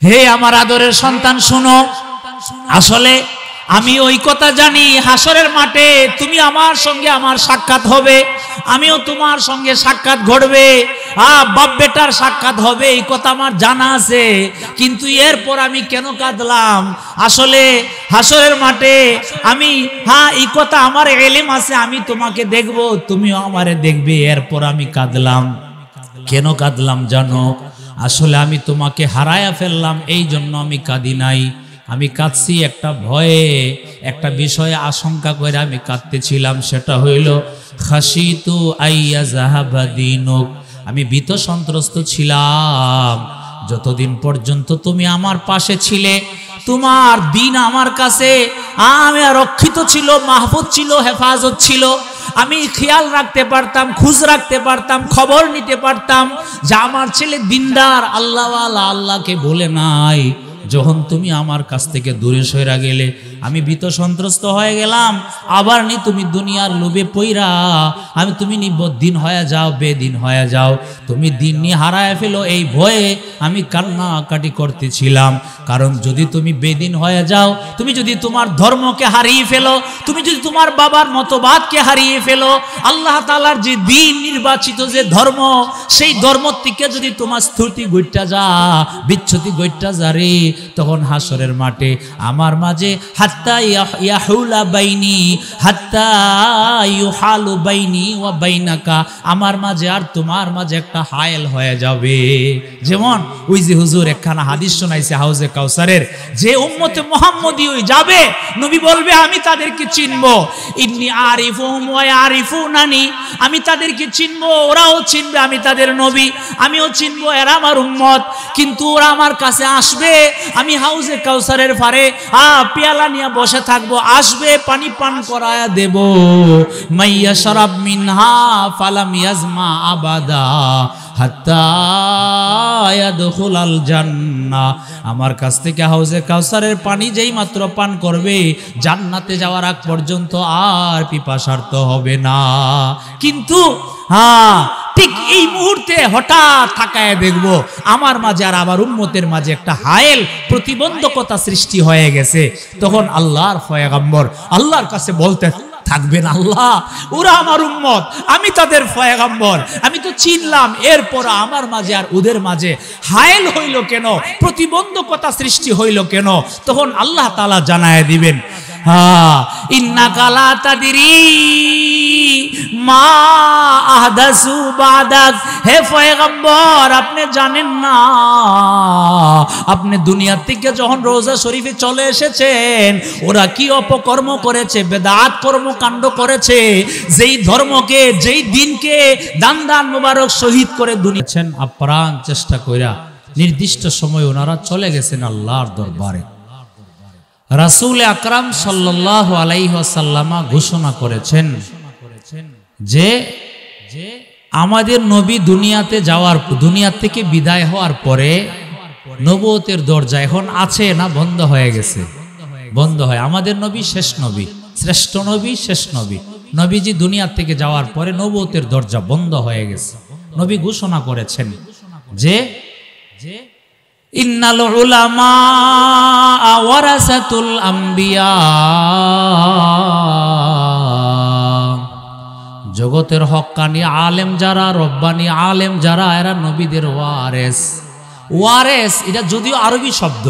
হে আমার আদরের সন্তান শুনো, আসলে আমি ওই কথা জানি, হাসরের মাঠে তুমি আমার সঙ্গে আমার সাক্ষাৎ হবে, আমিও তোমার সঙ্গে সাক্ষাৎ ঘটবে, বাপ বেটার সাক্ষাৎ হবে, এই কথা আমার জানা আছে। কিন্তু এরপর আমি কেন কাঁদলাম? আসলে হাসরের মাঠে আমি, এই কথা আমার ইলম আছে, আমি তোমাকে দেখব, তুমিও আমারে দেখবে। এরপর আমি কাঁদলাম। কেন কাঁদলাম জানো? আসলে আমি তোমাকে হারায়া ফেললাম, এই জন্য আমি কাঁদি নাই। আমি কাঁদছি একটা ভয়ে, একটা বিষয়ে আশঙ্কা করে আমি কাঁদতেছিলাম। সেটা হইল খাশিতু আইয়া যাহাবা দীনুক। আমি ভীত সন্ত্রস্ত ছিলাম যতদিন পর্যন্ত তুমি আমার পাশে ছিলে, তোমার দিন আমার কাছে আমি রক্ষিত ছিল, মাহফুজ ছিল, হেফাজত ছিল। আমি খেয়াল রাখতে পারতাম, খোঁজ রাখতে পারতাম, খবর নিতে পারতাম যে আমার ছেলে দিনদার, আল্লাহওয়ালা, আল্লাহকে বলে নাই। যখন তুমি আমার কাছ থেকে দূরে সরে গেলে আমি ভীত সন্ত্রস্ত হয়ে গেলাম। আবার নি তুমি দুনিয়ার লোভে পইরা তুমি দিন হয়ে যাও, বেদিন হয়ে যাও, তুমি দিন নিয়ে হারায় ফেলো, এই ভয়ে আমি কান্নাকাটি করতেছিলাম। কারণ যদি তুমি বেদিন হয়ে যাও, তুমি যদি তোমার ধর্মকে হারিয়ে ফেলো, তুমি যদি তোমার বাবার মতবাদকে হারিয়ে ফেলো, আল্লাহ তাআলার যে দিন নির্বাচিত যে ধর্ম, সেই ধর্ম থেকে যদি তোমার স্তুতি গইটা যা, বিচ্ছুতি গইটা যা রে, তখন হাসরের মাঠে আমার মাঝে হাত্তা ইয়াহুলা বাইনি হাত্তা ইউহালু বাইনি ওয়া বাইনাকা, আমার মাঝে আর তোমার মাঝে একটা হায়েল হয়ে যাবে। যেমন ওই যে হুজুর একখানা হাদিস শোনাইছে হাউজে কাউসারের, যে উম্মতে মুহাম্মদী ওই যাবে, নবী বলবে আমি তাদেরকে চিনবো, ইন্নী আরিফুহুম ওয়া ইয়ারিফুনানি, আমি তাদেরকে চিনবো, ওরাও চিনবে আমি তাদের নবী, আমিও চিনবো এরা আমার উম্মত। কিন্তু ওরা আমার কাছে আসবে, আমি হাউজে কাউসারের পারে পেয়ালা নিয়ে বসে থাকবো, আসবে পানি পান করায়া দেব, মাইয়া শরাব মিনহা ফালাম ইয়াজমা আবাদা হাত্তা ইয়াদখুলাল জান্নাহ। আমার কাছ থেকে হাউজে কাউসারের পানি যেই মাত্র পান করবে, জান্নাতে যাওয়ার আগ পর্যন্ত আর পিপাসার্ত হবে না। কিন্তু ঠিক এই মুহূর্তে হঠাৎ তাকায় দেখবো আমার মাঝে আর আমার উম্মতের মাঝে একটা হায়েল, প্রতিবন্ধকতা সৃষ্টি হয়ে গেছে। তখন আল্লাহর পয়গম্বর আল্লাহর কাছে বলতে থাকবেন, আল্লাহ ওরা আমার উম্মত, আমি তাদের পয়গম্বর, আমি তো চিনলাম, এরপর আমার মাঝে আর ওদের মাঝে হায়েল হইল কেন, প্রতিবন্ধকতা সৃষ্টি হইল কেন? তখন আল্লাহ তাআলা জানায় দিবেন, ইন্নাকা লা তাদরি মা আহদাসু বাদাক, হে পয়গম্বর আপনি জানেন না, আপনি দুনিয়া থেকে যখন রোজা শরীফে চলে এসেছেন, ওরা কি অপকর্ম করেছে, বেদাত কর্মকাণ্ড করেছে, যেই ধর্মকে, যেই দিনকে দান মুবারক শহীদ করে দুনিয়াছেন, আপ্রাণ চেষ্টা কইরা নির্দিষ্ট সময় ওনারা চলে গেছেন আল্লাহর দরবারে। রাসূল আকরাম সাল্লাল্লাহু আলাইহি ওয়াসাল্লাম ঘোষণা করেছেন যে আমাদের নবী দুনিয়াতে যাওয়ার, দুনিয়া থেকে বিদায় হওয়ার পরে নবুয়তের দরজা এখন আছে না বন্ধ হয়ে গেছে? বন্ধ হয়। আমাদের নবী শেষ নবী, শ্রেষ্ঠ নবী, শেষ নবী। নবীজি দুনিয়া থেকে যাওয়ার পরে নবুয়তের দরজা বন্ধ হয়ে গেছে। নবী ঘোষণা করেছেন যে ইন্নাল উলামা ওয়ারাসাতুল আম্বিয়া, জগতের হক্কানি আলেম যারা, রব্বানি আলেম যারা, এরা নবীদের ওয়ারেস। ওয়ারেস এটা যদিও আরবি শব্দ,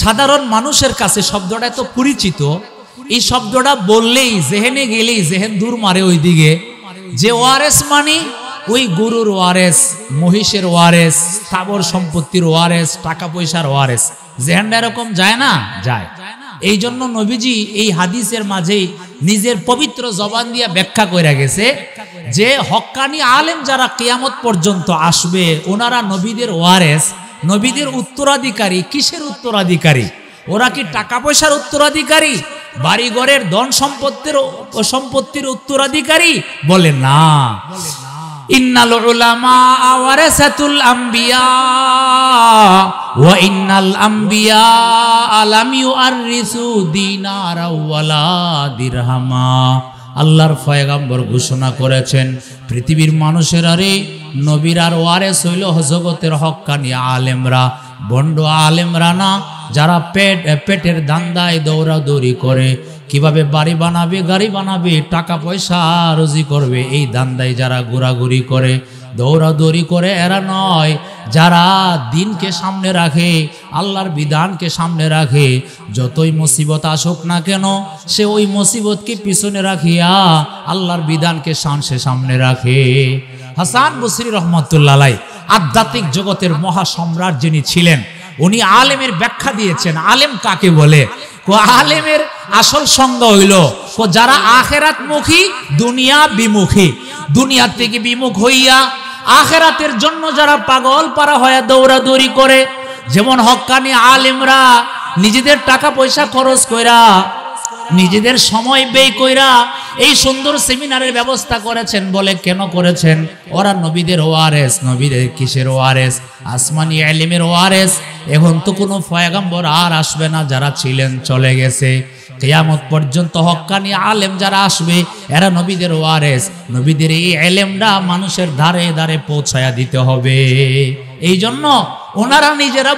সাধারণ মানুষের কাছে শব্দটা এত পরিচিত, এই শব্দটা বললেই জেহেনে গেলেই জেহেন দূর মারে ওই দিকে, যে ওয়ারেস মানে ওই গরুর ওয়ারেস, মহিষের ওয়ারেস, স্থাবর সম্পত্তির ওয়ারেস, টাকা পয়সার ওয়ারেস, জেহেনটা এরকম যায় না? যায়। এই জন্য নবীজি এই হাদিসের মাঝেই নিজের পবিত্র জবান দিয়া ব্যাখ্যা করে গেছে যে হক্কানি আলেম যারা কিয়ামত পর্যন্ত আসবে, ওনারা নবীদের ওয়ারেস, নবীদের উত্তরাধিকারী। কিসের উত্তরাধিকারী? ওরা কি টাকা পয়সার উত্তরাধিকারী, বাড়িঘরের ধন সম্পত্তির উত্তরাধিকারী? বলে না। ইন্নাল উলামা ওয়ারাসাতুল আম্বিয়া ওয়া ইন্নাল আম্বিয়া লাম ইউআররিসু দিনারা ওয়ালা দিরহামা। আল্লাহর পয়গম্বর ঘোষণা করেছেন পৃথিবীর মানুষের আরে নবীর আর ওয়ারেস হইল জগতের হক্কানি আলেমরা। বন্ড আলেমরা না, যারা পেটের দান্দায় দৌড়াদৌড়ি করে, কিভাবে বাড়ি বানাবে, গাড়ি বানাবে, টাকা পয়সা রুজি করবে, এই দান্দায় যারা ঘোরাঘুরি করে, দৌড়াদৌড়ি করে, এরা নয় যারা দিনকে সামনে রাখে, আল্লাহর বিধানকে সামনে রাখে। যতই মুসিবত আসুক না কেন, সে ওই মুসিবতকে পিছনে রাখিয়া আল্লাহর বিধানকে সে সামনে রাখে। হাসান বসরি রহমতুল্লাহ আলাইহি আধ্যাত্মিক জগতের মহাসম্রাট যিনি ছিলেন, উনি আলেমের ব্যাখ্যা দিয়েছেন। আলেম কাকে বলে? আলেমের আসল সংজ্ঞা হইল যারা আখেরাত মুখী, দুনিয়া বিমুখী, দুনিয়ার থেকে বিমুখ হইয়া আখেরাতের জন্য যারা পাগল পারা হয়ে দৌড়াদৌড়ি করে। যেমন হক্কানি আলেমরা নিজেদের টাকা পয়সা খরচ কইরা, নিজেদের সময় ব্যয় কইরা এই সুন্দর সেমিনারের ব্যবস্থা করেছেন। বলে কেন করেছেন? ওরা নবীদের ওয়ারেস। নবীদের কিসের ওয়ারেস? আসমানি ইলমের ওয়ারেস। এখন তো কোনো পয়গম্বর আর আসবে না, যারা ছিলেন চলে গেছে। কিয়ামত পর্যন্ত হক্কানি আলেম যারা আসবে, এরা নবীদের ওয়ারেস। নবীদের এই ইলমটা মানুষের ধারে ধারে পৌঁছায়া দিতে হবে। এই জন্য ওনারা নিজেরা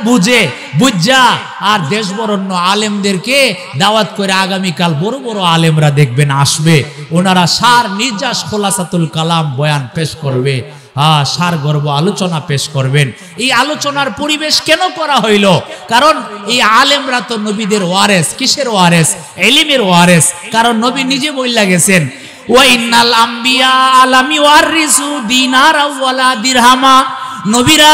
বুঝা আর দেশ বরণ্য আলেমদেরকে দাওয়াত করে আগামীকাল বড় বড় আলেমরা দেখবেন আসবে, ওনারা সার নির্যাস খোলাসাতুল কালাম বয়ান পেশ করবে, সার গর্ব আলোচনা পেশ করবেন। এই আলোচনার পরিবেশ কেন করা হইল? কারণ এই আলেমরা তো নবীদের ওয়ারেস। কিসের ওয়ারেস? ইলমের ওয়ারেস। কারণ নবী নিজে বইলা গেছেন, ওয়া ইন্নাল আম্বিয়া লাম ইওয়ারিসু দিনারা ওয়ালা দিরহামা। নবীরা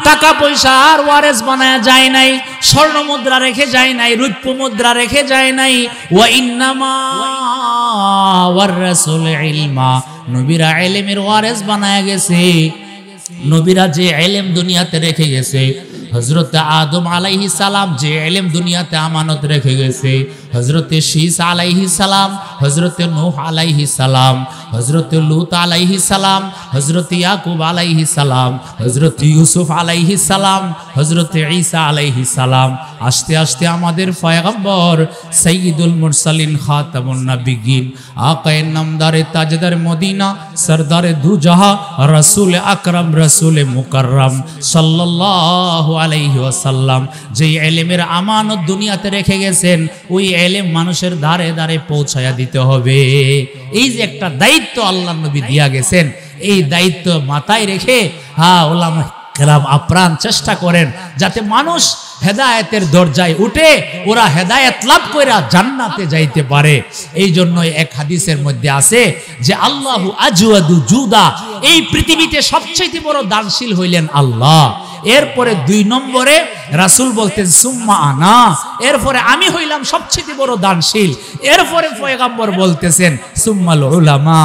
টাকা পয়সার ওয়ারেস বানায়া যায় নাই, স্বর্ণ মুদ্রা রেখে যায় নাই, রৌপ্য মুদ্রা রেখে যায় নাই। ওয়া ইন্নামা ওয়ারাসুল ইলমা, নবীরা ইলমের ওয়ারেস বানায়া গেছে। নবীরা যে ইলম দুনিয়াতে রেখে গেছে, হযরত আদম আলাইহিস সালাম যে ইলম দুনিয়াতে আমানত রেখে গেছে, হযরত শীস আলাইহিস সালাম, হযরত নূহ আলাইহিস সালাম, হযরত লূত আলাইহিস সালাম, হযরত ইয়াকুব আলাইহিস সালাম, হযরত ইউসুফ আলাইহিস সালাম, হযরত ঈসা আলাইহিস সালাম, আস্তে আস্তে আমাদের পয়গম্বর সাইয়্যিদুল মুরসালিন খাতামুন নবিয়্যিন আকায়ে নামদারে তাজদার মদিনা সরদারে দু জাহা রাসূল আকরাম রাসূল মুকাররম সাল্লাল্লাহু আলাইহি ওয়াসাল্লাম যে ইলমের আমানত দুনিয়াতে রেখে গেছেন, ওই ইলম মানুষের ধারে ধারে পৌঁছায়া দিতে হবে। এই যে একটা দায়িত্ব আল্লাহর নবী দিয়া গেছেন, এই দায়িত্ব মাথায় রেখে উলামা কেরাম আপ্রাণ চেষ্টা করেন যাতে মানুষ হেদায়েতের দরজায় উঠে ওরা হেদায়েত লাভ কইরা জান্নাতে যাইতে পারে। এই জন্য এক হাদিসের মধ্যে আছে যে আল্লাহু আজওয়াদু জুদা, এই পৃথিবীতে সবচেয়ে বড় দানশীল হইলেন আল্লাহ। এরপরে 2 নম্বরে রাসূল বলতেন সুম্মা আনা, এরপরে আমি হইলাম সবচেয়ে বড় দানশীল। এরপরে পয়গম্বর বলতেছেন সুম্মাল উলামা,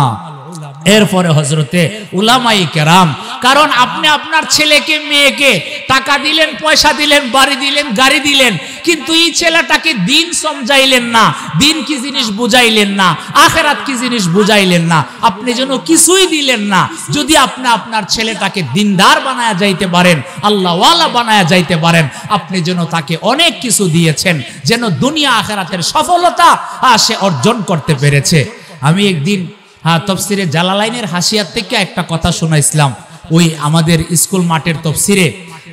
এরপরে হযরতে উলামায়ে কেরাম। কারণ আপনি আপনার ছেলেকে মেয়েকে টাকা দিলেন, পয়সা দিলেন, বাড়ি দিলেন, গাড়ি দিলেন, কিন্তু এই ছেলেটাকে দিন সমঝাইলেন না, দিন কি জিনিস বুঝাইলেন না, আখিরাত কি জিনিস বুঝাইলেন না, আপনি যেন কিছুই দিলেন না। যদি আপনি আপনার ছেলেটাকে দিনদার বানায়া যাইতে পারেন, আল্লাহওয়ালা বানায়া যাইতে পারেন, আপনি যেন তাকে অনেক কিছু দিয়েছেন, যেন দুনিয়া আখিরাতের সফলতা সে অর্জন করতে পেরেছে। আমি একদিন তফসিরে জালালাইনের হাসিয়াত থেকে একটা কথা শোনাইছিলাম, ওই আমাদের স্কুল মাঠের তফসিরে,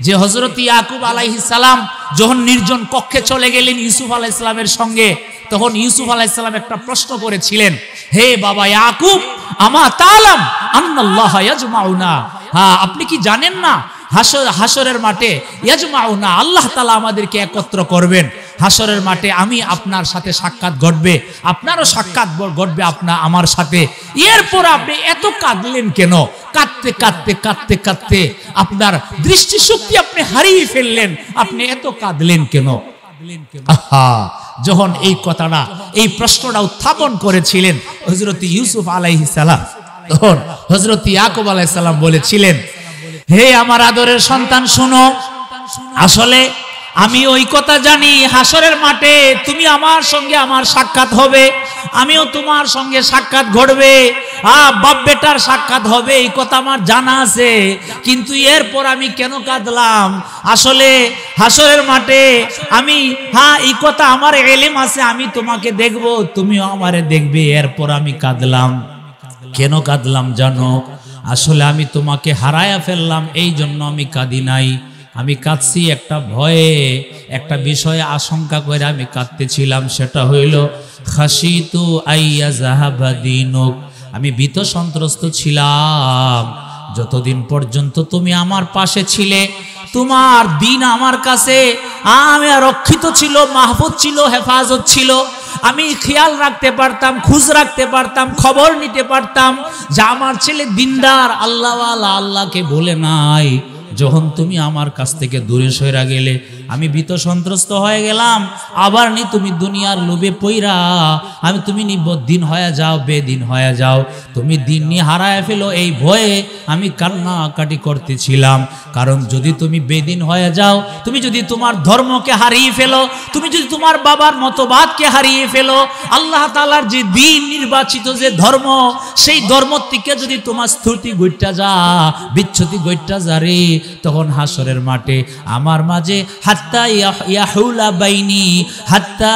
যে হযরত ইয়াকুব আলাইহিস সালাম যখন নির্জন কক্ষে চলে গেলেন ইউসুফ আলাইহিস সালামের সঙ্গে, তখন ইউসুফ আলাইহিস সালাম একটা প্রশ্ন করেছিলেন, হে বাবা ইয়াকুব, আমা তাআলাম আন্নাল্লাহ ইয়াজমাউনা, আপনি কি জানেন না হাসরের মাঠে ইয়াজমাউনা, আল্লাহ তাআলা আমাদেরকে একত্র করবেন। হাসরের মাঠে আমি আপনার সাথে সাক্ষাৎ ঘটবে, আপনারও সাক্ষাৎ ঘটবে আপনার আমার সাথে। এরপর আপনি এত কাঁদলেন কেন? কাঁদতে কাঁদতে কাঁদতে কাঁদতে আপনার দৃষ্টিশক্তি আপনি হারিয়ে ফেললেন, আপনি এত কাঁদলেন কেন? যখন এই কথাটা, এই প্রশ্নটা উত্থাপন করেছিলেন হযরত ইউসুফ আলাইহিস সালাম, তখন হযরত ইয়াকুব আলাইহিস সালাম বলেছিলেন, হে আমার আদরের সন্তান শুনো, আসলে আমি ওই কথা জানি, হাসরের মাঠে তুমি আমার সঙ্গে আমার সাক্ষাৎ হবে, আমিও তোমার সঙ্গে সাক্ষাৎ ঘটবে, বাপ বেটার সাক্ষাৎ হবে, এই কথা আমার জানা আছে। কিন্তু এরপর আমি কেন কাঁদলাম? আসলে হাসরের মাঠে আমি, এই কথা আমার ইলম আছে, আমি তোমাকে দেখব, তুমিও আমারে দেখবে, এরপর আমি কাঁদলাম। কেন কাঁদলাম জানো? আসলে আমি তোমাকে হারায়া ফেললাম, এই জন্য আমি কাঁদি নাই। আমি কাঁদছি একটা ভয়ে, একটা বিষয়ে আশঙ্কা করে আমি কাঁদতেছিলাম, সেটা হইল খাশিতু আইয়া যাহাবা দীনুক। আমি ভীত সন্ত্রস্ত ছিলাম যতদিন পর্যন্ত তুমি আমার পাশে ছিলে, তোমার দিন আমার কাছে আমি রক্ষিত ছিল, মাহফুজ ছিল, হেফাজত ছিল। আমি খেয়াল রাখতে পারতাম, খোঁজ রাখতে পারতাম, খবর নিতে পারতাম যে আমার ছেলে দিনদার, আল্লাহওয়ালা, আল্লাহকে বলে নাই। যখন তুমি আমার কাছ থেকে দূরে সরে গেলে আমি ভীত সন্ত্রস্ত হয়ে গেলাম। আবার নি তুমি দুনিয়ার লোভে পইরা তুমি দিন হয়ে যাও, বেদিন হয়ে যাও, তুমি দিন নিয়ে হারায় ফেলো, এই ভয়ে আমি কান্নাকাটি করতেছিলাম। কারণ যদি তুমি বেদিন হয়ে যাও, তুমি যদি তোমার ধর্মকে হারিয়ে ফেলো, তুমি যদি তোমার বাবার মতবাদকে হারিয়ে ফেলো, আল্লাহ তাআলার যে দিন নির্বাচিত যে ধর্ম, সেই ধর্ম থেকে যদি তোমার স্তুতি গইটা যা, বিচ্ছুতি গইটা যা রে, তখন হাসরের মাঠে আমার মাঝে হাত্তা ইয়াহুলা বাইনি হাত্তা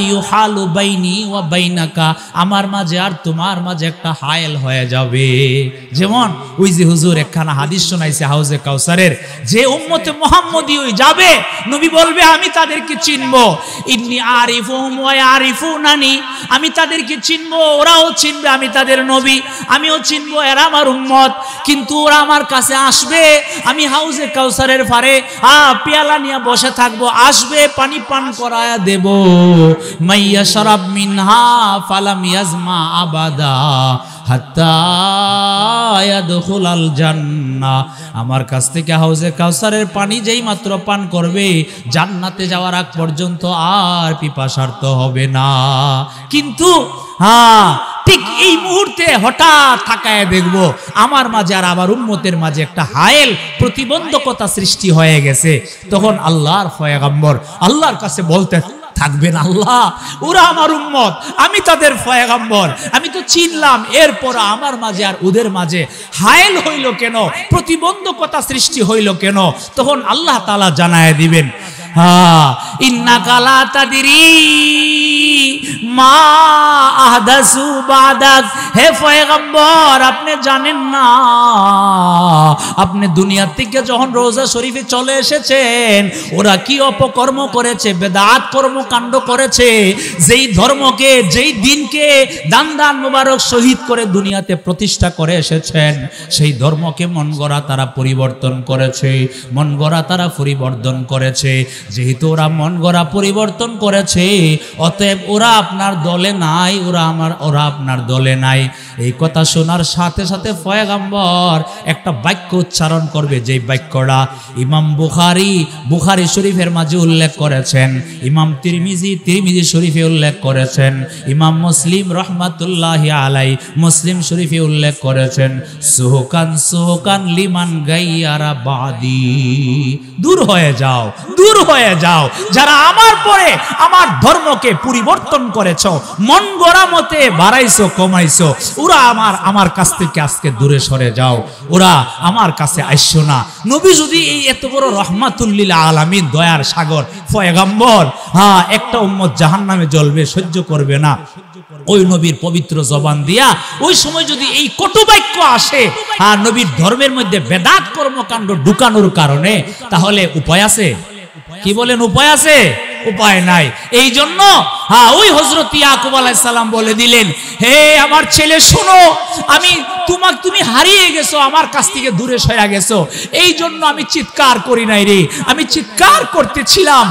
ইউহালু বাইনি ওয়া বাইনাকা, আমার মাঝে আর তোমার মাঝে একটা হায়েল হয়ে যাবে। যেমন ওই যে হুজুর একখানা হাদিস শোনাইছে হাউজে কাউসারের, যে উম্মতে মুহাম্মদী ওই যাবে, নবী বলবে আমি তাদেরকে চিনবো, ইন্নী আরিফুহুম ওয়া ইয়ারিফুনানি, আমি তাদেরকে চিনবো, ওরাও চিনবে আমি তাদের নবী, আমিও চিনবো এরা আমার উম্মত। কিন্তু ওরা আমার কাছে আসবে, আমি হাউজে কাউসারের পারে পেয়ালা নিয়ে বসে থাকবো, আসবে পানি পান করায়া দেব, মাইয়া শরাব মিনহা ফালাম ইয়াজমা আবাদা হাত্তা ইয়াদখুলাল জান্নাহ, আমার কাছ থেকে হাউজে কাউসারের পানি যেই মাত্র পান করবে, জান্নাতে যাওয়ার আগ পর্যন্ত আর পিপাসার্ত হবে না। কিন্তু ঠিক এই মুহূর্তে হঠাৎ তাকায় দেখবো আমার মাঝে আর আমার উম্মতের মাঝে একটা হায়েল, প্রতিবন্ধকতা সৃষ্টি হয়ে গেছে। তখন আল্লাহর পয়গম্বর আল্লাহর কাছে বলতে থাকবেন, আল্লাহ ওরা আমার উম্মত, আমি তাদের পয়গম্বর, আমি তো চিনলাম, এরপর আমার মাঝে আর ওদের মাঝে হায়েল হইল কেন, প্রতিবন্ধকতা সৃষ্টি হইল কেন? তখন আল্লাহ তাআলা জানায় দিবেন, ইন্নাকা লা তাদরি মা আহদাসু বাদাক, হে পয়গম্বর আপনি জানেন না, আপনি দুনিয়া থেকে যখন রোজা শরীফে চলে এসেছেন ওরা কি অপকর্ম করেছে, বেদাত কর্মকাণ্ড করেছে, যেই ধর্মকে, যেই দিনকে দান দান মুবারক শহীদ করে দুনিয়াতে প্রতিষ্ঠা করে এসেছেন, সেই ধর্মকে মন গড়া তারা পরিবর্তন করেছে, মন গড়া তারা পরিবর্তন করেছে। যেহেতু ওরা মন গড়া পরিবর্তন করেছে, অতএব ওরা আপনার দলে নাই, ওরা আপনার দলে নাই। এই কথা শোনার সাথে সাথে পয়গম্বর একটা বাক্য উচ্চারণ করবে, যেই বাক্যটা ইমাম বুখারী শরীফের মাঝে উল্লেখ করেছেন, ইমাম তিরমিজি শরীফে উল্লেখ করেছেন, ইমাম মুসলিম রহমাতুল্লাহি আলাই মুসলিম শরীফে উল্লেখ করেছেন, সুহকান লিমান গাইয়ারা বাদি, দূর হয়ে যাও, দূর হয়ে যাও যারা আমার পরে আমার ধর্মকে পরিবর্তন করেছো, মন গড়া মতে বাড়াইছো কমাইছো, ওরা আমার কাছ থেকে আজকে দূরে সরে যাও, ওরা আমার কাছে আইসো না। নবী যদি এই এত বড় রহমাতুল লিল আলামিন, দয়ার সাগর পয়গম্বর, একটা উম্মত জাহান্নামে জ্বলবে, সহ্য করবে না, ওই নবীর পবিত্র জবান দিয়া ওই সময় যদি এই কটু বাক্য আসে নবীর ধর্মের মধ্যে বেদাত কর্মকাণ্ড ঢুকানোর কারণে, তাহলে উপায় আছে? কি বলেন, উপায় আছে? উপায় নাই। এই জন্য ওই হযরত ইয়াকুব আলাইহিস সালাম বলে দিলেন, হে আমার ছেলে শোনো, তুমি হারিয়ে গেছো, আমার কাছ থেকে দূরে সরে গেছো, এই জন্য আমি চিৎকার করি নাই রে, আমি চিৎকার করতেছিলাম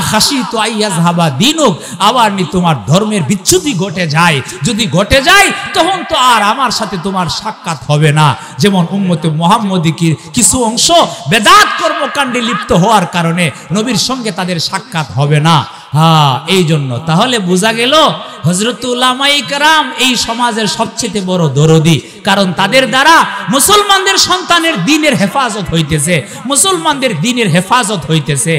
খাশিতু আইয়াযহাবা দীনুক, আবার নি তোমার ধর্মের বিচ্যুতি ঘটে যায়, যদি ঘটে যায় তখন তো আর আমার সাথে তোমার সাক্ষাৎ হবে না। যেমন উম্মতে মুহাম্মদী কিছু অংশ বেদাত কর্মকাণ্ডে লিপ্ত হওয়ার কারণে নবীর সঙ্গে তাদের সাক্ষাৎ হবে না। এই জন্য তাহলে বোঝা গেল হযরত উলামায়ে কেরাম এই সমাজের সবচেয়ে বড় দরদি, কারণ তাদের দ্বারা মুসলমানদের সন্তানের দ্বীনের হেফাজত হইতেছে, মুসলমানদের দ্বীনের হেফাজত হইতেছে।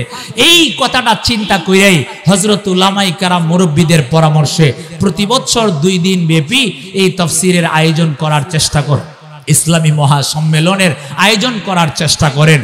এই কথাটা চিন্তা করেই হযরত উলামায়ে কেরাম মুরব্বীদের পরামর্শে প্রতি বছর 2 দিন ব্যাপী এই তাফসীরের আয়োজন করার চেষ্টা করেন, ইসলামী মহাসম্মেলনের আয়োজন করার চেষ্টা করেন।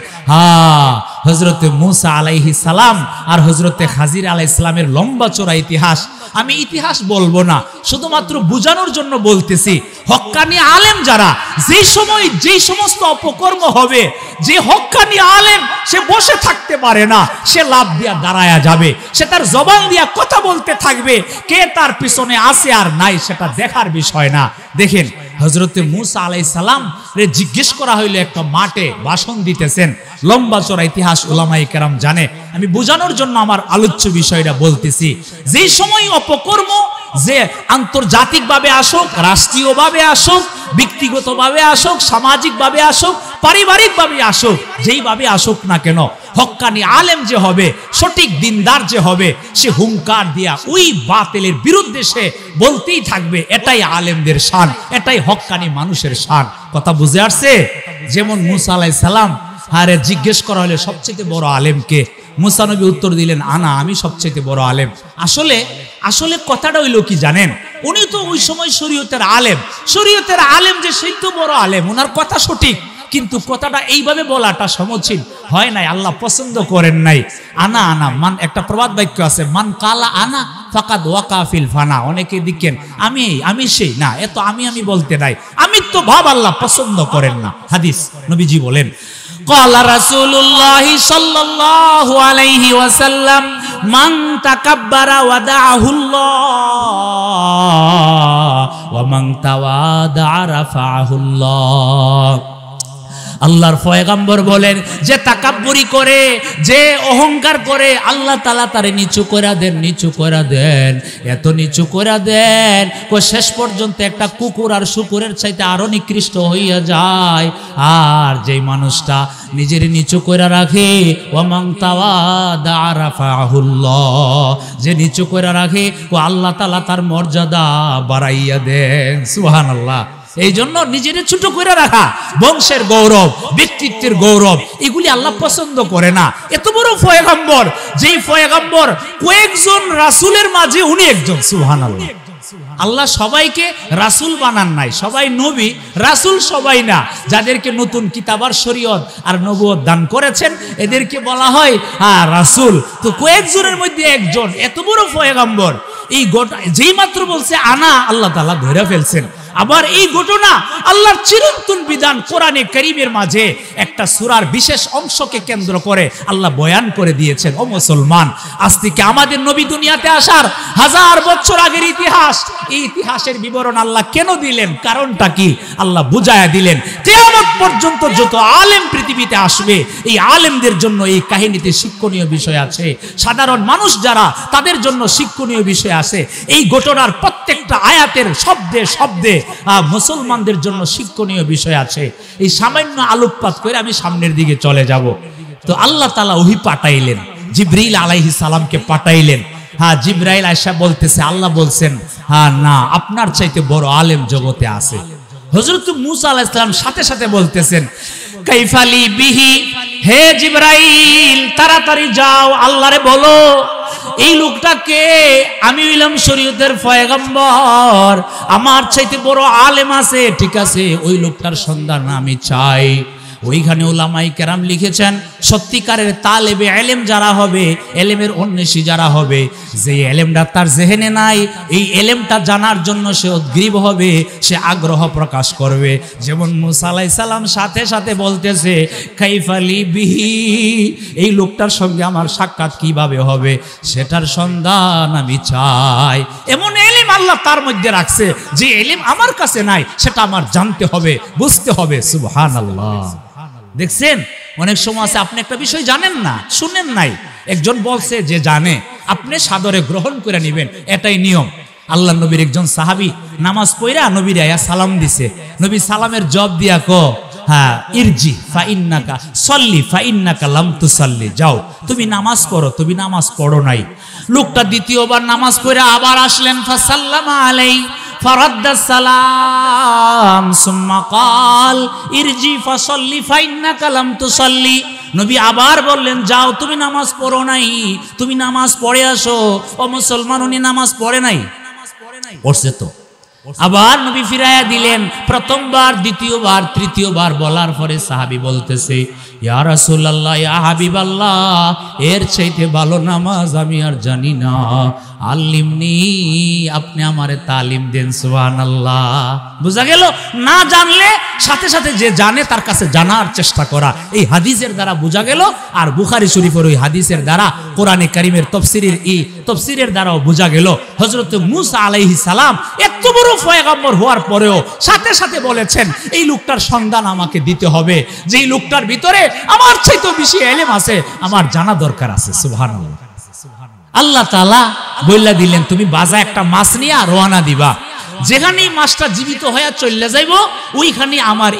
হযরতে মূসা আলাইহিস সালাম আর হযরতে খাজির আলাইহিস সালামের লম্বা চড়া ইতিহাস আমি ইতিহাস বলবো না, শুধুমাত্র বুঝানোর জন্য বলতেছি। হক্কানি আলেম যারা, যেই সময় যেই সমস্ত অপকর্ম হবে, যে হক্কানি আলেম সে বসে থাকতে পারে না, সে লাভ দিয়া দাঁড়ায়া যাবে, সে তার জবান দিয়া কথা বলতে থাকবে। কে তার পিছনে আছে আর নাই সেটা দেখার বিষয় না। দেখেন হযরতে মূসা আলাইহিস সালাম রে জিজ্ঞেস করা হইলো, একটা মাঠে ভাষণ দিতেছেন, লম্বা চড়া ইতিহাস উলামায়ে কেরাম জানে, আমি বোঝানোর জন্য আমার আলোচ্য বিষয়টা বলতেছি। যেই সময় অপকর্ম যে আন্তর্জাতিকভাবে আসুক, রাষ্ট্রীয়ভাবে আসুক, ব্যক্তিগতভাবে আসুক, সামাজিকভাবে আসুক, পারিবারিকভাবে আসুক, যেইভাবে আসুক না কেন, হক্কানি আলেম যে হবে, সঠিক দিনদার যে হবে, সে হুঙ্কার দিয়া ওই বাতিলের বিরুদ্ধে সে বলতেই থাকবে। এটাই আলেমদের শান, এটাই হক্কানি মানুষের শান। কথা বুঝে আসছে? যেমন মূসা আলাইহিস সালাম আরে জিজ্ঞেস করা হলে সবচেয়ে বড় আলেম কে? মূসা নবী উত্তর দিলেন, আমি সবচেয়ে বড় আলেম। আসলে কথাটা হইল কি জানেন, উনি তো ওই সময় শরীয়তের আলেম যে সেই তো বড় আলেম, ওনার কথা সঠিক, কিন্তু কথাটা এইভাবে বলাটা সমীচীন হয় নাই, আল্লাহ পছন্দ করেন নাই। আনা মান, একটা প্রবাদ বাক্য আছে, মান কালা আনা ফাকাদ ওয়াকা ফিল ফানা। অনেকে দিকেন আমি সেই না, এত আমি বলতে নাই, আমি তো ভাব আল্লাহ পছন্দ করেন না। হাদিস নবীজি বলেন, ক্বালা রাসূলুল্লাহি সাল্লাল্লাহু আলাইহি ওয়াসাল্লাম মান তাকাব্বারা ওয়াদাআহুল্লাহ ওয়া মান তাওয়াদা রাফাআহুল্লাহ। আল্লাহর পয়গম্বর বলেন, যে তাকাব্বুরি করে, যে অহংকার করে, আল্লাহ তাআলা তারে নিচু করে দেন, এত নিচু করে দেন শেষ পর্যন্ত একটা কুকুর আর শুকুরের চাইতে আরো নিকৃষ্ট হইয়া যায়। আর যেই মানুষটা নিজের নিচু করে রাখে, ওয়ামান তাওয়াদা রাফাহুল্লাহ, যে নিচু করে রাখে আল্লাহ তাআলা তার মর্যাদা বাড়াইয়া দেন। সুবহানাল্লাহ। এই জন্য নিজের ছোট করে রাখা, বংশের গৌরব, ব্যক্তিত্বের গৌরব, এগুলি আল্লাহ পছন্দ করে না। এত বড় পয়গম্বর, যেই পয়গম্বর কয়েকজন রাসূলের মাঝে উনি একজন। সুবহানাল্লাহ। আল্লাহ সবাইকে রাসূল বানান নাই, সবাই নবী, রাসূল সবাই না। যাদেরকে নতুন কিতাব আর শরীয়ত আর নবুয়ত দান করেছেন, এদেরকে বলা হয় রাসূল। তো কয়েকজনের মধ্যে একজন, এত বড় পয়গম্বর, এই গোটা যেই মাত্র বলছে আনা, আল্লাহ তাআলা ধরে ফেলছেন। আবার এই ঘটনা আল্লাহর চিরন্তন বিধান কোরআনে কারীমের মাঝে একটা সূরার বিশেষ অংশকে কেন্দ্র করে আল্লাহ বয়ান করে দিয়েছেন। ও মুসলমান, আজ থেকে আমাদের নবী দুনিয়াতে আসার 1000 বছর আগের ইতিহাস, এই ইতিহাসের বিবরণ আল্লাহ কেন দিলেন, কারণটা কি আল্লাহ বুঝায়া দিলেন। কিয়ামত পর্যন্ত যত আলেম পৃথিবীতে আসবে, এই আলেমদের জন্য এই কাহিনীতে শিক্ষণীয় বিষয় আছে। সাধারণ মানুষ যারা, তাদের জন্য শিক্ষণীয় বিষয় আছে। এই ঘটনার প্রত্যেকটা আয়াতের শব্দে শব্দে মুসলমানদের জন্য শিক্ষণীয় বিষয় আছে। এই সামান্য আলোকপাত করে আমি সামনের দিকে চলে যাব। তো আল্লাহ তাআলা ওহী পাঠাইলেন, জিবরাইল আলাইহিস সালামকে পাঠাইলেন। জিবরাইল আয়েশা বলতেছে, আল্লাহ বলছেন, না, আপনার চাইতে বড় আলেম জগতে আছে। হযরত মূসা আলাইহিস সালাম সাথে সাথে বলতেছেন, কাইফালি বিহি, হে জিবরাইল তাড়াতাড়ি যাও, আল্লাহরে বলো এই লোকটাকে, আমি হইলাম শরীয়তের পয়গম্বর, আমার চাইতে বড় আলেম আছে, ঠিক আছে, ওই লোকটার সন্ধান আমি চাই। ওইখানে উলামায়ে কেরাম লিখেছেন, সত্যিকারের তালেবে ইলম যারা হবে, ইলমের অন্বেষী যারা হবে, যে ইলমটা তার জেহেনে নাই, এই ইলমটা জানার জন্য সে উদ্গ্রীব হবে, সে আগ্রহ প্রকাশ করবে। যেমন মূসা আলাইহিস সালাম সাথে সাথে বলতেছে, কাইফালি বিহি, এই লোকটার সঙ্গে আমার সাক্ষাৎ কিভাবে হবে, সেটার সন্ধান আমি চাই। এমন ইলম আল্লাহ তার মধ্যে রাখছে, যে ইলম আমার কাছে নাই, সেটা আমার জানতে হবে, বুঝতে হবে। সুবহানাল্লাহ। দেখছেন, অনেক সময় আছে আপনি একটা বিষয় জানেন না, শুনেন নাই, একজন বলছে যে জানে, আপনি সাদরে গ্রহণ করে নেবেন, এটাই নিয়ম। আল্লাহ নবীর একজন সাহাবী নামাজ পড়া নবীর আয়া সালাম দিছে, নবী সালামের জবাব দিয়া ইরজি ফা ইন্নাকা সাল্লি ফা ইন্নাকা লাম তুসাল্লি, যাও তুমি নামাজ পড়ো, তুমি নামাজ পড়ো নাই। লোকটা দ্বিতীয়বার নামাজ পড়া আবার আসলেন, ফা সাল্লামা আলাইহি ফারাদ্দাস সালাম সুম্মা ক্বাল ইরজি ফাসাল্লি ফাইন্নাকা লাম তুসাল্লি। নবী আবার বললেন, যাও তুমি নামাজ পড়ো নাই, তুমি নামাজ পড়ে আসো। ও মুসলমান, উনি নামাজ পড়ে নাই, পড়ছে তো। আবার নবী ফিরাইয়া দিলেন, প্রথমবার, দ্বিতীয়বার, তৃতীয়বার বলার পরে সাহাবী বলতেছে, ইয়া রাসূলুল্লাহ, ইয়া হাবিবাল্লাহ, এর চাইতে ভালো নামাজ আমি আর জানি না, আল্লিমনি, আপনি আমারে তালিম দেন। সুবহানাল্লাহ। বুঝা গেল? না জানলে সাথে সাথে যে জানে তার কাছে জানার চেষ্টা করা, এই হাদিসের দ্বারা বোঝা গেল। আর বুখারী শরীফের ওই হাদিসের দ্বারা কোরআনে কারীমের তফসিরের দ্বারাও বোঝা গেল হযরত মূসা আলাইহিস সালাম এত বড় পয়গম্বর হওয়ার পরেও সাথে সাথে বলেছেন এই লোকটার সন্ধান আমাকে দিতে হবে, যেই লোকটার ভিতরে আমার চাইতে বেশি ইলম আছে, আমার জানা দরকার আছে। সুবহানাল্লাহ। আল্লাহ তাআলা বইলা দিলেন, তুমি বাজা একটা মাছ নিয়ে রওনা দিবা, যেখানেই মাছটা জীবিত হয়ে চলে যাইব ওইখানে আমার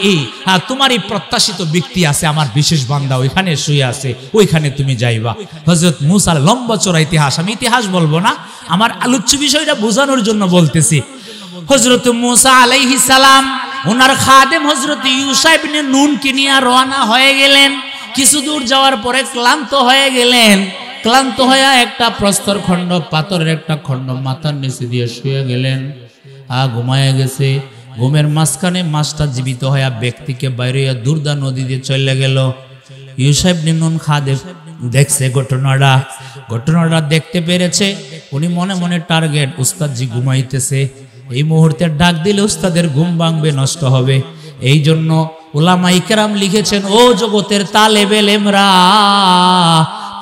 তোমার এই প্রত্যাশিত ব্যক্তি আছে, আমার বিশেষ বান্দা ওইখানে শুয়ে আছে, ওইখানে তুমি যাইবা। হযরত মূসা, লম্বা চড়া ইতিহাস, আমি ইতিহাস বলবো না, আমার আলোচ্য বিষয়টা বোঝানোর জন্য বলতেছি। হযরত মূসা আলাইহিস সালাম ওনার খাদেম হযরত ইউশা ইবনে নুনকে নিয়ে রওনা হয়ে গেলেন। কিছু দূর যাওয়ার পরে ক্লান্ত হয়ে গেলেন। ক্লান্ত হয়ে একটা প্রস্তর খণ্ড, পাথরের একটা খণ্ড মাথার নিচে দিয়ে শুয়ে গেলেন। ঘুমায় গেছে। ঘুমের মাঝখানে মাছটা জীবিত হয়ে ব্যক্তিকে বাইরে দুর্দা নদী দিয়ে চলে গেল। ইউশা ইবনে নুন খাদেম দেখছে ঘটনাটা দেখতে পেরেছে। উনি মনে মনে টার্গেট, উস্তাদজি ঘুমাইতেছে, এই মুহূর্তে ডাক দিলে উস্তাদের ঘুম ভাঙবে, নষ্ট হবে। এই জন্য উলামায়ে কেরাম লিখেছেন, ও জগতের তালেবে ইলমরা,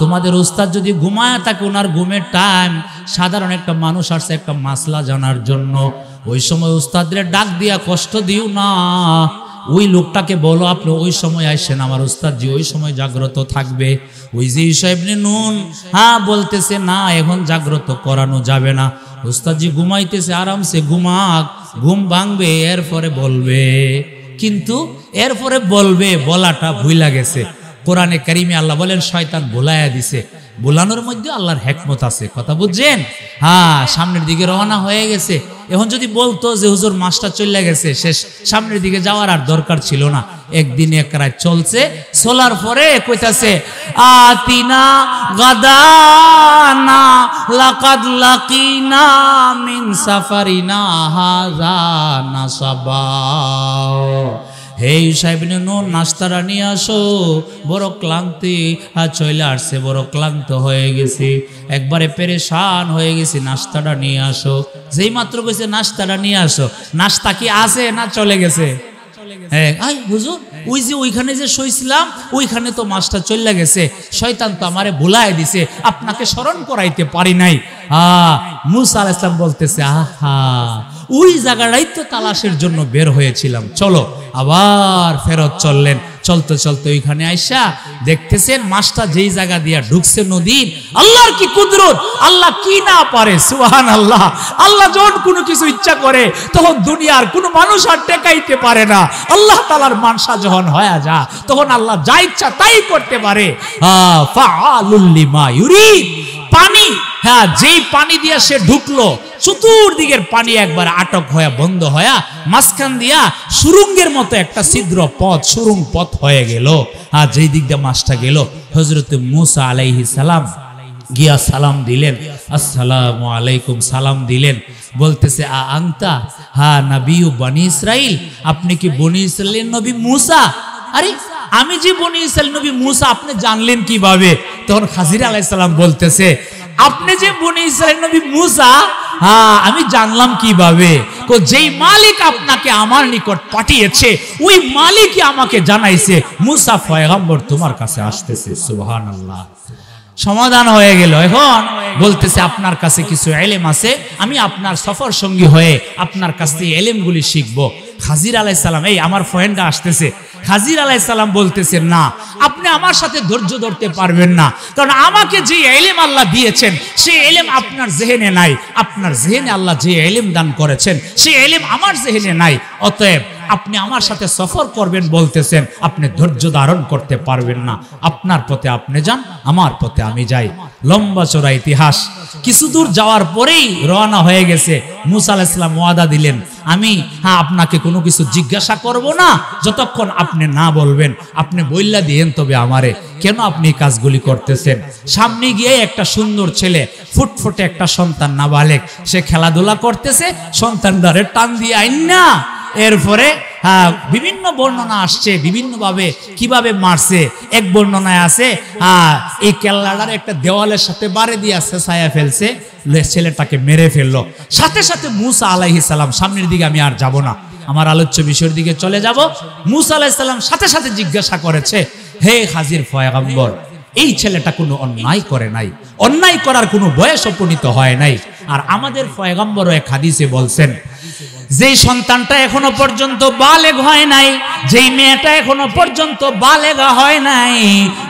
তোমাদের উস্তাদ যদি ঘুমায় থাকে, ওনার ঘুমের টাইম, সাধারণ একটা মানুষ আসছে একটা মাসলা জানার জন্য, ওই সময় উস্তাদরে ডাক দিয়া কষ্ট দিও না। ওই লোকটাকে বলো আপনি ওই সময় আসেন, আমার উস্তাদজি ওই সময় জাগ্রত থাকবে। ওই যে ইউশা ইবনে নুন বলতেছে, না এখন জাগ্রত করানো যাবে না, উস্তাদজি ঘুমাইতেছে, আরামসে ঘুমাক, ঘুম ভাঙবে এরপরে বলবে। কিন্তু এরপরে বলবে বলাটা ভুইলা গেছে। কোরআনে কারিমে আল্লাহ বলেন শয়তান ভুলাইয়া দিছে। ভুলানোর মধ্যে আল্লাহর হিকমত আছে, কথা বুঝছেন? সামনের দিকে রওনা হয়ে গেছে। এখন যদি বলতো যে হুজুর মাছটা চলে গেছে, শেষ, সামনের দিকে যাওয়ার আর দরকার ছিল না। একদিন এক রাত চলছে, চলার পরে কইতাছে, আতিনা গাদানা লাকাদ লাকিনা মিন সাফারিনা হাযা নাসাবা। হে ইউশা ইবনে নুন, নাস্তাটা নিয়ে আসো, বড় ক্লান্তি চলে আসছে, বড় ক্লান্ত হয়ে গেছি, একবারে পেরেশান হয়ে গেছি, নাস্তাটা নিয়ে আসো। যেই মাত্র কইছে নাস্তাটা নিয়ে আসো, নাস্তা কি আছে না চলে গেছে? হুজুর, ওই যে ওইখানে যে শুইছিলাম ওইখানে তো মাছটা চলে গেছে, শয়তান তো আমারে ভুলাই দিছে, আপনাকে স্মরণ করাইতে পারি নাই। মূসা আলাইহিস সালাম বলতেছে, ওই জায়গাটাই তো তালাশের জন্য বের হয়েছিলাম, চলো। আবার ফেরত চললেন। চলতে চলতে ওইখানে আইসা দেখতেছেন মাছটা যেই জায়গা দিয়া ঢুকছে নদী, আল্লাহর কি কুদরত, আল্লাহ কি না পারে। সুবহানাল্লাহ। আল্লাহ যখন কোনো কিছু ইচ্ছা করে তখন দুনিয়ার কোনো মানুষ আর টেকাইতে পারে না। আল্লাহ তাআলার মানসা যখন হয়ে যা, তখন আল্লাহ যা ইচ্ছা তাই করতে পারে। ফাআলুল লিমা ইউরিদ। পানি, যেই পানি দিয়া সে ঢুকলো, চতুর্দিকের পানি একবার আটক হয়ে বন্ধ হয়ে মাঝখান দিয়া সুরঙ্গের মতো একটা ছিদ্র পথ, সুরঙ্গ পথ হয়ে গেল। যেই দিক দিয়ে মাছটা গেল, হযরত মূসা আলাইহিস সালাম গিয়া সালাম দিলেন, আসসালামু আলাইকুম, সালাম দিলেন। বলতেছে, আনতা নবিয়্যু বনি ইসরাইল, আপনি কি বনি ইসরাইলের নবী মূসা? আরে আমি যে বনি ইসরাইল নবী মূসা, আপনি জানলেন কিভাবে? তখন খাজির আলাইহিস সালাম বলতেছে, আপনি যে বনি ইসরাইল নবী মূসা, আমি জানলাম কিভাবে? যেই মালিক আপনাকে আমার নিকট পাঠিয়েছে ওই মালিকই আমাকে জানাইছে মূসা পয়গম্বর তোমার কাছে আসতেছে। সুবহানাল্লাহ। সমাধান হয়ে গেল। এখন বলতেছে, আপনার কাছে কিছু ইলম আছে, আমি আপনার সফর সঙ্গী হয়ে আপনার কাছ থেকে ইলমগুলি শিখবো। খাজির আলাইহিস সালাম, এই আমার ফ্রেন্ডটা আসতেছে। খাজির আলাইহিস সালাম বলতেছেন, না, আপনি আমার সাথে ধৈর্য ধরতে পারবেন না, কারণ আমাকে যে ইলম আল্লাহ দিয়েছেন সেই ইলম আপনার জেহেনে নাই। আপনার জেহেনে আল্লাহ যে ইলম দান করেছেন সেই ইলম আমার জেহেনে নাই। অতএব আপনি আমার সাথে সফর করবেন বলতেছেন, আপনি ধৈর্য ধারণ করতে পারবেন না। আপনার পথে আপনি যান, আমার পথে আমি যাই। লম্বা চড়া ইতিহাস। কিছু দূর যাওয়ার পরেই রওনা হয়ে গেছে। মূসা আলাইহিস সালাম ওয়াদা দিলেন, আমি আপনাকে কোনো কিছু জিজ্ঞাসা করব না যতক্ষণ আপনি না বলবেন। আপনি বইলা দিয়েন তবে আমারে, কেন আপনি কাজগুলি করতেছেন। সামনে গিয়ে একটা সুন্দর ছেলে, ফুটফুটে একটা সন্তান, নাবালেগ, সে খেলাধুলা করতেছে, সন্তানদারে টান দিয়ে আইন না, এরপরে হ্যাঁ, বিভিন্ন বর্ণনা আসছে বিভিন্নভাবে কিভাবে মারছে। এক বর্ণনায় আছে এই কেল্লাটার একটা দেওয়ালের সাথে বাড়ি দিয়ে ছায়া ফেলছে, ছেলেটাকে মেরে ফেললো। সাথে সাথে মুসা আলাইহিস সালাম, সামনের দিকে আমি আর যাব না, আমার আলোচ্য বিষয়ের দিকে চলে যাব। মুসা আলাইহিস সালাম সাথে সাথে জিজ্ঞাসা করেছে, হে হাজির পয়গম্বর, এই ছেলেটা কোনো অন্যায় করে নাই, অন্যায় করার কোনো বয়স উপনীত হয় নাই। আর আমাদের পয়গম্বর এক হাদিসে বলছেন, যেই সন্তানটা এখনো পর্যন্ত বালেগ হয় নাই, যেই মেয়েটা এখনো পর্যন্ত বালেগা হয় নাই,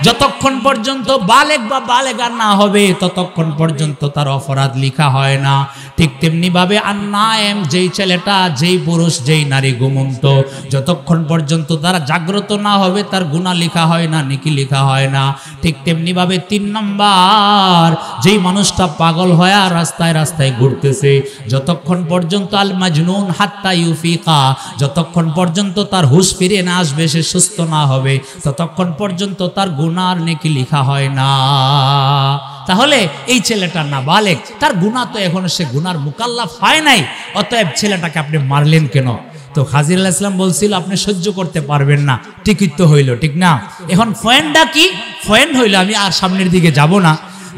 যতক্ষণ পর্যন্ত বালেগ বা বালেগা না হবে ততক্ষণ পর্যন্ত তার অপরাধ লিখা হয় না। ঠিক তেমনি ভাবে আন্নায়েম, যেই ছেলেটা, যেই পুরুষ, যেই নারী ঘুমন্ত, যতক্ষণ পর্যন্ত তারা জাগ্রত না হবে তার গুনাহ লিখা হয় না, নেকি লিখা হয় না। ঠিক তেমনি ভাবে 3 নাম্বার, যেই মানুষটা পাগল হয়ে রাস্তায় রাস্তায় ঘুরতেছে, যতক্ষণ পর্যন্ত আল মাজনুন হাত্তা ইউফিকা, যতক্ষণ পর্যন্ত তার হুঁশ ফিরে না আসবে, সে সুস্থ না হবে, ততক্ষণ পর্যন্ত তার গুনার নেকি লিখা হয় না। তাহলে এই ছেলেটা নাবালেগ, তার গুনাহ তো এখনো সে গুনার মুকাল্লাফ হয় নাই, অতএব ছেলেটাকে আপনি মারলেন কেন? তো খাজির আলাইহিস সালাম বলছিল আপনি সহ্য করতে পারবেন না, ঠিকই তো হইল, ঠিক না? এখন পয়েন্টটা কি? পয়েন্ট হইল, আমি আর সামনের দিকে যাব না,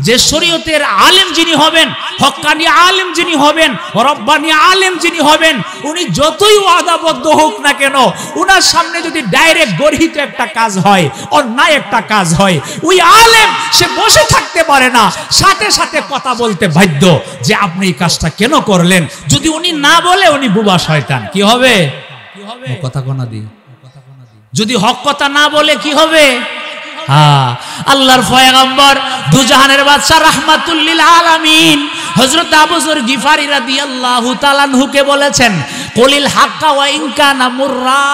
যে শরীয়তের আলেম যিনি হবেন, হক্কানি আলেম যিনি হবেন, রব্বানি আলেম যিনি হবেন, উনি যতই ওয়াদাবদ্ধ হোক না কেন, উনার সামনে যদি ডাইরেক্ট গর্হিত একটা কাজ হয়, অন্যায় একটা কাজ হয়, ওই আলেম সে বসে থাকতে পারে না, সাথে সাথে কথা বলতে বাধ্য যে আপনি এই কাজটা কেন করলেন। যদি উনি না বলে উনি বুবা শয়তান, কি হবে? কথা কোনা দি, যদি হক কথা না বলে কি হবে? আল্লাহর পয়গম্বর দুজাহানের বাদশা রাহমাতুল লিল আলামিন হযরত আবু যর গিফারি রাদিয়াল্লাহু তাআলা আনহুকে বলেছেন, কুলিল হাক্কা ওয়া ইন কানা মুররা,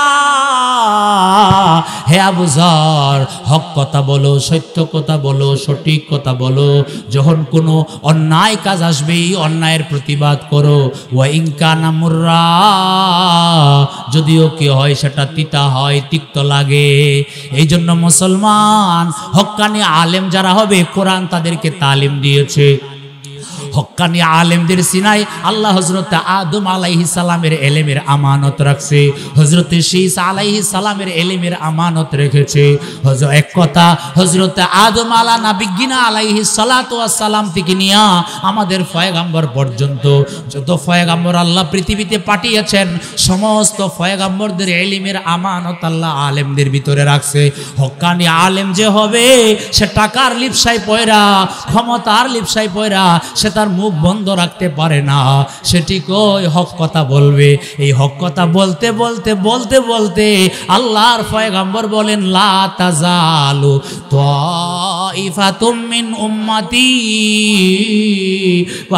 হে আবু যর, হক কথা বলো, সত্য কথা বলো, সঠিক কথা বলো। যখন কোনো অন্যায় কাজ আসবে এই অন্যায়ের প্রতিবাদ করো। ওয়া ইন কানা মুররা, যদিও কি হয় সেটা তিতা হয়, তিক্ত লাগে। এই জন্য মুসলমান হক্কানি আলেম যারা হবে, কোরআন তাদেরকে তালিম দিয়েছে। হক্কানি আলেমদের সিনাই আল্লাহ হযরত আদম আলাইহিস সালামের ইলমের আমানত রাখছে, হযরত ঈসা আলাইহিস সালামের ইলমের আমানত রেখেছে। এক কথা, হযরত আদম আলা নবিয়্যিনা আলাইহিস সালাতু ওয়াস সালাম থেকে নিয়া আমাদের পয়গম্বর পর্যন্ত যত পয়গম্বর আল্লাহ পৃথিবীতে পাঠিয়েছেন, সমস্ত পয়গম্বরদের ইলমের আমানত আল্লাহ আলেমদের ভিতরে রাখছে। হক্কানি আলেম যে হবে, সে টাকার লিপসায় পয়রা, ক্ষমতার লিপসায় পয়রা সে তার মুখ বন্ধ রাখতে পারে না, সেটি কই হক কথা বলবে। এই হক কথা বলতে বলতে বলতে বলতে আল্লাহর পয়গম্বর বলেন, লা তাজালু তাইফাতুম মিন উম্মতি,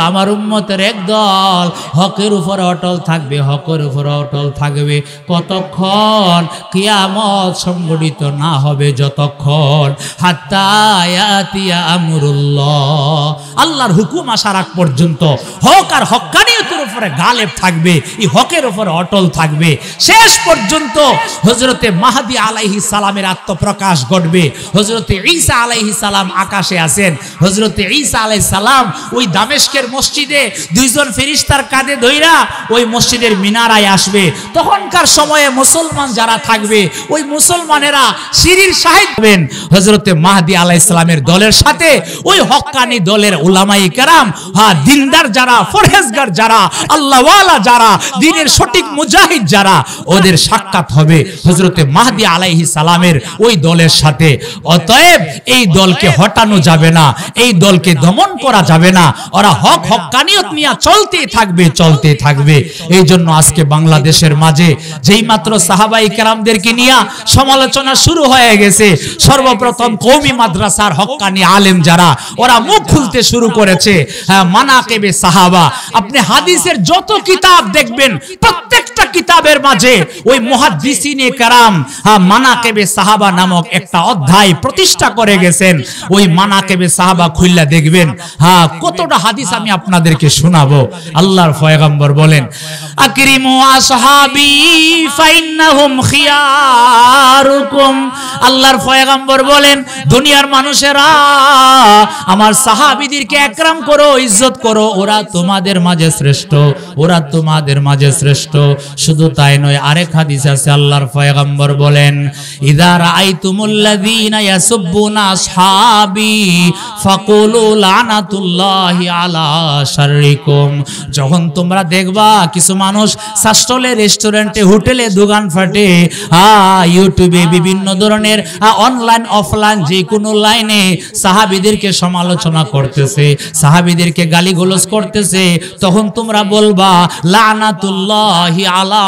আমার উম্মতের একদল হকের উপর অটল থাকবে, হকের উপর অটল থাকবে। কতক্ষণ? কিয়ামত সংঘটিত না হবে যতক্ষণ, হাত্তা ইয়াতিয়া আমরুল্লাহ, আল্লাহর হুকুম আসার আগ পর্যন্ত হক আর হক্কানিয়তের উপরে গালেব থাকবে, এই হকের উপরে অটল থাকবে। শেষ পর্যন্ত হযরতে মাহদী আলাইহিস সালামের আত্মপ্রকাশ ঘটবে। হযরতে ঈসা আলাইহিস সালাম আকাশে আছেন, হযরতে ঈসা আলাইহিস সালাম ওই দামেস্কের মসজিদে দুইজন ফেরেশতার কাঁধে ধইরা ওই মসজিদের মিনারায় আসবে। তখনকার সময়ে মুসলমান যারা থাকবে, ওই মুসলমানেরা সিঁড়ির সাহায্য পাবেন হযরতে মাহদী আলাইহিস সালামের দলের সাথে ওই হক্কানি দলের উলামায়ে কেরাম, দিনদার যারা, ফরহেজগার যারা, আল্লাহওয়ালা যারা, দ্বীনের সঠিক মুজাহিদ যারা, ওদের সাক্ষাৎ হবে হযরতে মাহদী আলাইহিস সালামের ওই দলের সাথে। অতএব এই দলকে হটানো যাবে না, এই দলকে দমন করা যাবে না, ওরা হক হক্কানিয়ত নিয়ে চলতেই থাকবে, চলতে থাকবে। এই জন্য আজকে বাংলাদেশের মাঝে যেই মাত্র সাহাবায়ে কেরামদেরকে নিয়ে সমালোচনা শুরু হয়ে গেছে, সর্বপ্রথম কওমি মাদ্রাসার হক্কানি আলেম যারা, ওরা মুখ খুলতে শুরু করেছে মানাকিবে সাহাবা। আপনি হাদিসের যত কিতাব দেখবেন, প্রত্যেকটা কিতাবের মাঝে ওই মুহাদ্দিসিনে কেরাম মানাকিবে সাহাবা নামক একটা অধ্যায় প্রতিষ্ঠা করে গেছেন। ওই মানাকিবে সাহাবা খুললা দেখবেন, কতটা হাদিস আমি আপনাদেরকে শোনাবো। আল্লাহর পয়গম্বর বলেন, আকরিমু আসহাবি ফাইন্নাহুম খিয়ারুকুম, আল্লাহর পয়গম্বর বলেন, দুনিয়ার মানুষেরা আমার সাহাবীদেরকে একরাম করো, ইজ্জত করো, ওরা তোমাদের মাঝে শ্রেষ্ঠ। ওরা তোমাদের মাঝে শ্রেষ্ঠ। শুধু তাই নয়, আরেক হাদিস আছে, আল্লাহর পয়গম্বর বলেন, ইযা রাআইতুমুল্লাযীনা ইয়াসুব্বুনা আসহাবি ফাকুলু লানাতুল্লাহি আলা শাররিকুম। যখন তোমরা দেখবা কিছু মানুষ সাস্টলে, রেস্টুরেন্টে, হোটেলে, দোকান ফাটে, ইউটিউবে বিভিন্ন ধরনের অনলাইন অফলাইন যে কোনো লাইনে সাহাবীদেরকে সমালোচনা করতেছে, সাহাবীদেরকে গালিগালাজ করতেছে, তখন তোমরা বলবা লানাতুল্লাহি আলা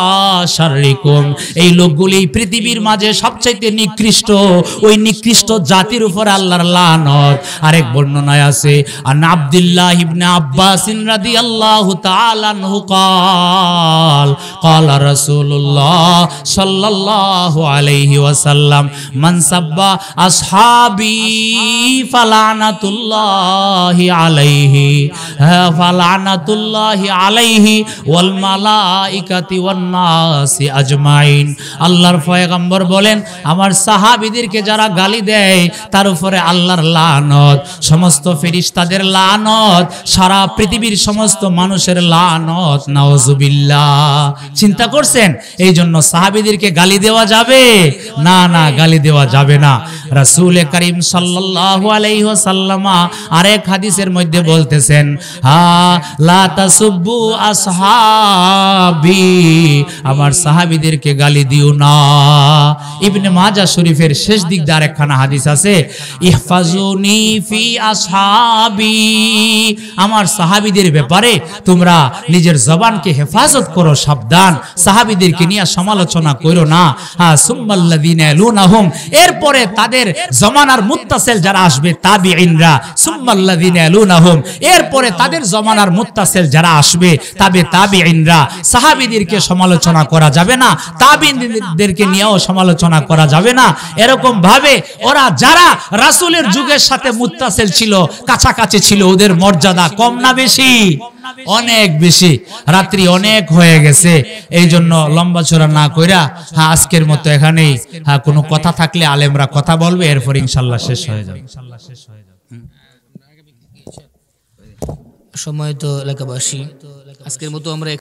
শাররিকুম। এই লোকগুলি পৃথিবীর মাঝে সবচাইতে নিকৃষ্ট, ওই নিকৃষ্ট জাতির উপর আল্লাহর লানত। আরেক বর্ণনায় আছে, আন আব্দুল্লাহ ইবনে আব্বাস রাদিয়াল্লাহু তাআলা আনহু قال قال رسول الله صلى الله عليه وسلم من سب اصحابي فلعنة الله عليه والملائكة والناس اجمعين। আল্লাহর পয়গম্বর বলেন, আমার সাহাবীদেরকে যারা গালি দেয় তার উপরে আল্লাহর লানত, সমস্ত ফেরেশতাদের লানত, সারা পৃথিবীর সমস্ত মানুষের লানত। নাউজুবিল্লাহ। চিন্তা করছেন? এই জন্য সাহাবীদেরকে গালি দেওয়া যাবে না? না, গালি দেওয়া যাবে না। রাসূল করিম সাল্লাল্লাহু আলাইহি ওয়াসাল্লাম আরেক হাদিসের মধ্যে বলতেছেন, লা তাসুব্বু আসহাবি, আমার সাহাবীদেরকে গালি দিও না। ইবনে মাজাহ শরীফের শেষ দিক দিয়ে আরেকখানা হাদিস আছে, ইহফাজুনি ফি আসহাবি, আমার সাহাবীদের ব্যাপারে তোমরা নিজের জবানকে হেফাজত করো, সাবধান, সাহাবীদেরকে নিয়ে সমালোচনা করো না। সুম্মাল্লাযীনা ইয়ালুনাহুম, এরপরে তাদের জমানার মুত্তাসিল যারা আসবে তাবিঈনরা, সুম্মাল্লাযীনা ইয়ালুনাহুম, এরপরে তাদের জমানার মুত্তাসিল যারা আসবে তাবিঈনরা, সাহাবীদেরকে সমালোচনা করা যাবে না, তাবিঈনদেরকে নিয়েও সমালোচনা করা যাবে না। এরকম ভাবে ওরা যারা রাসূলের যুগের সাথে মুত্তাসিল ছিল, কাছাকাছি ছিল, ওদের মর্যাদা কম না বেশি? অনেক বেশি। রাত্রি অনেক হয়ে গেছে, এই জন্য লম্বা চড়া না কইরা আজকের মতো এখানেই, কোনো কথা থাকলে আলেমরা কথা বলবে, এরপর ইনশাআল্লাহ শেষ হয়ে যাবে। সময় তো এলাকাবাসী, আজকের মতো আমরা